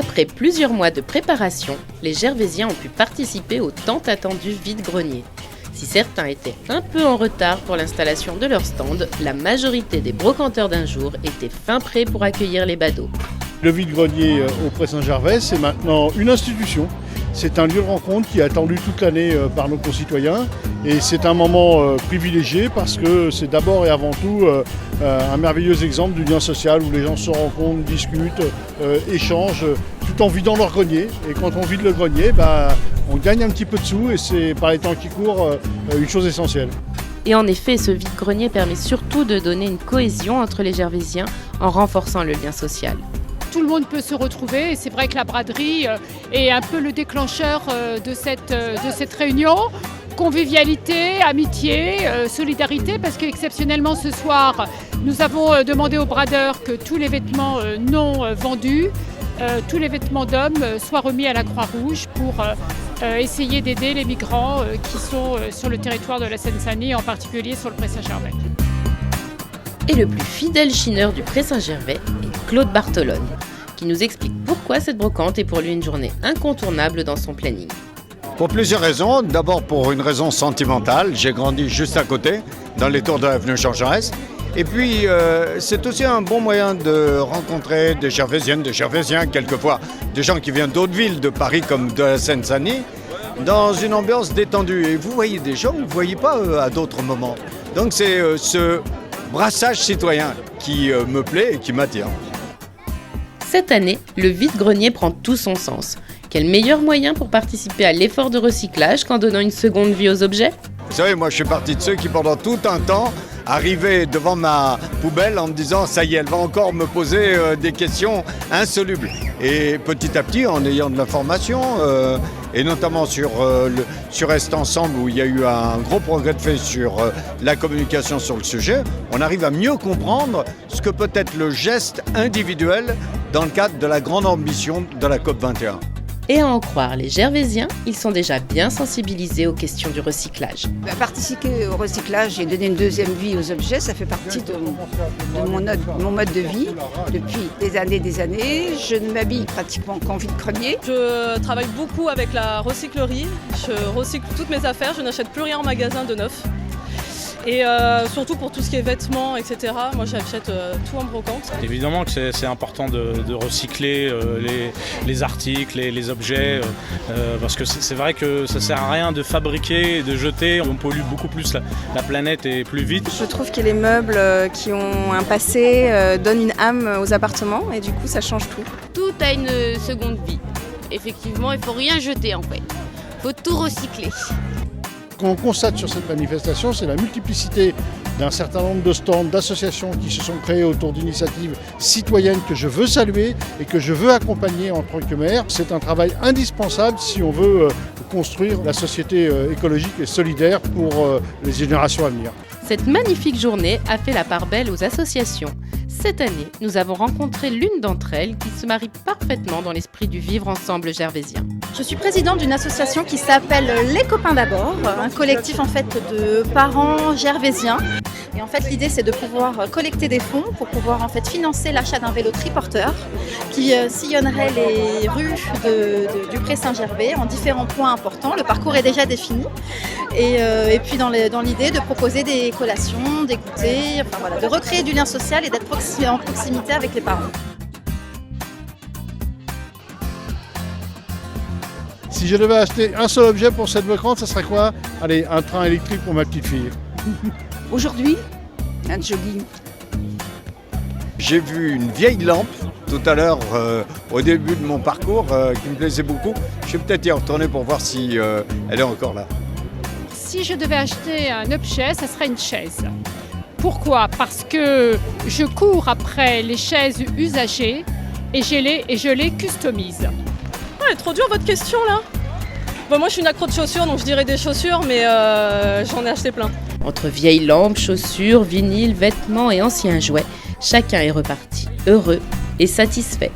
Après plusieurs mois de préparation, les Gervaisiens ont pu participer au tant attendu vide-grenier. Si certains étaient un peu en retard pour l'installation de leur stand, la majorité des brocanteurs d'un jour étaient fin prêts pour accueillir les badauds. Le vide-grenier au Pré Saint-Gervais, c'est maintenant une institution. C'est un lieu de rencontre qui est attendu toute l'année par nos concitoyens et c'est un moment privilégié parce que c'est d'abord et avant tout un merveilleux exemple du lien social où les gens se rencontrent, discutent, échangent tout en vidant leur grenier. Et quand on vide le grenier, on gagne un petit peu de sous et c'est par les temps qui courent une chose essentielle. Et en effet, ce vide-grenier permet surtout de donner une cohésion entre les Gervaisiens en renforçant le lien social. Tout le monde peut se retrouver et c'est vrai que la braderie est un peu le déclencheur de cette réunion. Convivialité, amitié, solidarité, parce qu'exceptionnellement ce soir, nous avons demandé aux bradeurs que tous les vêtements non vendus, tous les vêtements d'hommes soient remis à la Croix-Rouge pour essayer d'aider les migrants qui sont sur le territoire de la Seine-Saint-Denis, en particulier sur le Pré Saint-Gervais. Et le plus fidèle chineur du Pré Saint-Gervais est Claude Bartolone, qui nous explique pourquoi cette brocante est pour lui une journée incontournable dans son planning. Pour plusieurs raisons. D'abord pour une raison sentimentale. J'ai grandi juste à côté, dans les tours de l'avenue Jean Jaurès. Et puis c'est aussi un bon moyen de rencontrer des Gervaisiennes, des Gervaisiens, quelquefois des gens qui viennent d'autres villes de Paris comme de la Seine-Saint-Denis, dans une ambiance détendue. Et vous voyez des gens que vous ne voyez pas à d'autres moments. Donc c'est ce brassage citoyen qui me plaît et qui m'attire. Cette année, le vide-grenier prend tout son sens. Quel meilleur moyen pour participer à l'effort de recyclage qu'en donnant une seconde vie aux objets ? Vous savez, moi je suis parti de ceux qui pendant tout un temps arrivaient devant ma poubelle en me disant ça y est, elle va encore me poser des questions insolubles. Et petit à petit, en ayant de l'information, et notamment sur Est Ensemble où il y a eu un gros progrès de fait sur la communication sur le sujet, on arrive à mieux comprendre ce que peut être le geste individuel dans le cadre de la grande ambition de la COP21. Et à en croire les Gervaisiens, ils sont déjà bien sensibilisés aux questions du recyclage. Participer au recyclage et donner une deuxième vie aux objets, ça fait partie de mon mode de vie depuis des années. Je ne m'habille pratiquement qu'en vide-grenier. Je travaille beaucoup avec la recyclerie. Je recycle toutes mes affaires, je n'achète plus rien en magasin de neuf. Et surtout pour tout ce qui est vêtements, etc. Moi j'achète tout en brocante. Évidemment que c'est important de recycler les articles, les objets, parce que c'est vrai que ça sert à rien de fabriquer et de jeter. On pollue beaucoup plus la planète et plus vite. Je trouve que les meubles qui ont un passé donnent une âme aux appartements et du coup ça change tout. Tout a une seconde vie. Effectivement, il ne faut rien jeter en fait. Il faut tout recycler. Ce qu'on constate sur cette manifestation, c'est la multiplicité d'un certain nombre de stands, d'associations qui se sont créées autour d'initiatives citoyennes que je veux saluer et que je veux accompagner en tant que maire. C'est un travail indispensable si on veut construire la société écologique et solidaire pour les générations à venir. Cette magnifique journée a fait la part belle aux associations. Cette année, nous avons rencontré l'une d'entre elles qui se marie parfaitement dans l'esprit du vivre ensemble gervaisien. Je suis présidente d'une association qui s'appelle Les Copains d'abord, un collectif en fait de parents gervaisiens. Et en fait, l'idée c'est de pouvoir collecter des fonds pour pouvoir en fait financer l'achat d'un vélo triporteur qui sillonnerait les rues du Pré Saint-Gervais en différents points importants. Le parcours est déjà défini. Et puis dans l'idée de proposer des collations, des goûters, enfin voilà, de recréer du lien social et d'être en proximité avec les parents. Si je devais acheter un seul objet pour cette brocante, ça serait quoi ? Allez, un train électrique pour ma petite fille. Aujourd'hui, un jogging. J'ai vu une vieille lampe tout à l'heure au début de mon parcours qui me plaisait beaucoup. Je vais peut-être y retourner pour voir si elle est encore là. Si je devais acheter un objet, ça serait une chaise. Pourquoi ? Parce que je cours après les chaises usagées et je les customise. Ouais, trop dur votre question là. Bon, moi je suis une accro de chaussures donc je dirais des chaussures mais j'en ai acheté plein. Entre vieilles lampes, chaussures, vinyles, vêtements et anciens jouets, chacun est reparti heureux et satisfait.